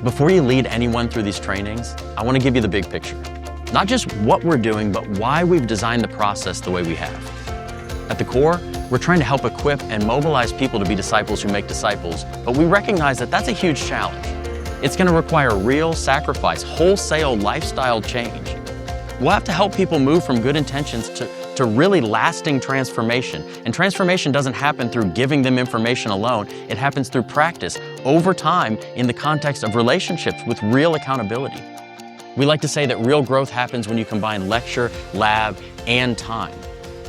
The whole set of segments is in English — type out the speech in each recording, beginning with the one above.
Before you lead anyone through these trainings, I want to give you the big picture. Not just what we're doing, but why we've designed the process the way we have. At the core, we're trying to help equip and mobilize people to be disciples who make disciples, but we recognize that that's a huge challenge. It's going to require real sacrifice, wholesale lifestyle change. We'll have to help people move from good intentions to really lasting transformation. And transformation doesn't happen through giving them information alone. It happens through practice over time in the context of relationships with real accountability. We like to say that real growth happens when you combine lecture, lab, and time.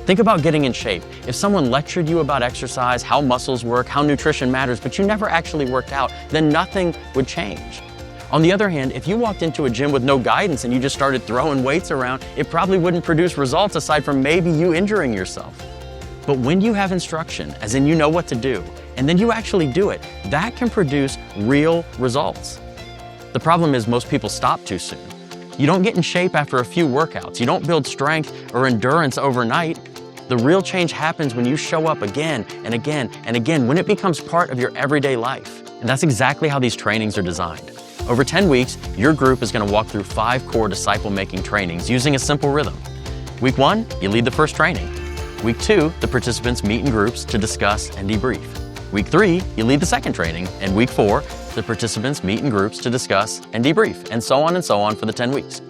Think about getting in shape. If someone lectured you about exercise, how muscles work, how nutrition matters, but you never actually worked out, then nothing would change. On the other hand, if you walked into a gym with no guidance and you just started throwing weights around, it probably wouldn't produce results aside from maybe you injuring yourself. But when you have instruction, as in you know what to do, and then you actually do it, that can produce real results. The problem is most people stop too soon. You don't get in shape after a few workouts. You don't build strength or endurance overnight. The real change happens when you show up again and again and again, when it becomes part of your everyday life. And that's exactly how these trainings are designed. Over 10 weeks, your group is going to walk through 5 core disciple-making trainings using a simple rhythm. Week 1, you lead the first training. Week 2, the participants meet in groups to discuss and debrief. Week 3, you lead the second training. And week 4, the participants meet in groups to discuss and debrief, and so on for the 10 weeks.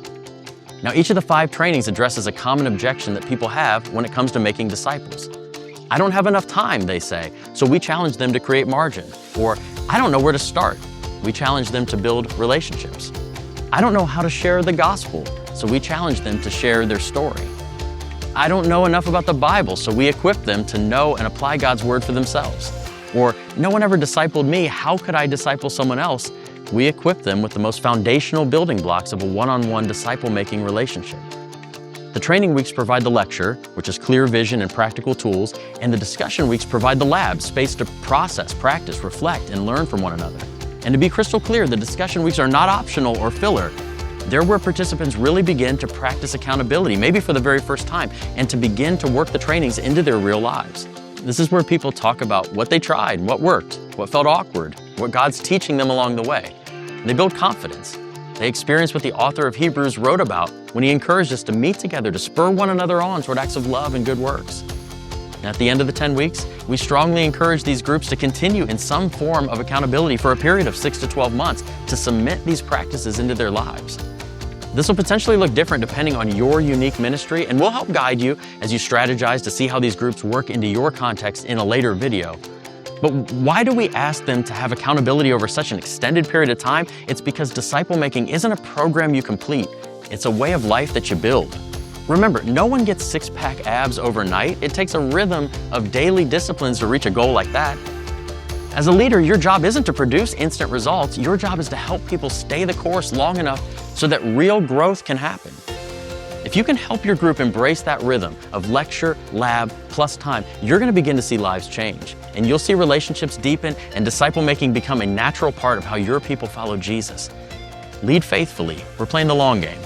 Now, each of the 5 trainings addresses a common objection that people have when it comes to making disciples. I don't have enough time, they say, so we challenge them to create margin. Or, I don't know where to start. We challenge them to build relationships. I don't know how to share the gospel, so we challenge them to share their story. I don't know enough about the Bible, so we equip them to know and apply God's word for themselves. Or, no one ever discipled me, how could I disciple someone else? We equip them with the most foundational building blocks of a one-on-one disciple-making relationship. The training weeks provide the lecture, which is clear vision and practical tools, and the discussion weeks provide the lab, space to process, practice, reflect, and learn from one another. And to be crystal clear, the discussion weeks are not optional or filler. They're where participants really begin to practice accountability, maybe for the very first time, and to begin to work the trainings into their real lives. This is where people talk about what they tried, what worked, what felt awkward, what God's teaching them along the way. They build confidence. They experience what the author of Hebrews wrote about when he encouraged us to meet together to spur one another on toward acts of love and good works. And at the end of the 10 weeks, we strongly encourage these groups to continue in some form of accountability for a period of 6 to 12 months to cement these practices into their lives. This will potentially look different depending on your unique ministry, and we'll help guide you as you strategize to see how these groups work into your context in a later video. But why do we ask them to have accountability over such an extended period of time? It's because disciple making isn't a program you complete. It's a way of life that you build. Remember, no one gets six-pack abs overnight. It takes a rhythm of daily disciplines to reach a goal like that. As a leader, your job isn't to produce instant results. Your job is to help people stay the course long enough so that real growth can happen. If you can help your group embrace that rhythm of lecture, lab, plus time, you're going to begin to see lives change. And you'll see relationships deepen and disciple making become a natural part of how your people follow Jesus. Lead faithfully. We're playing the long game.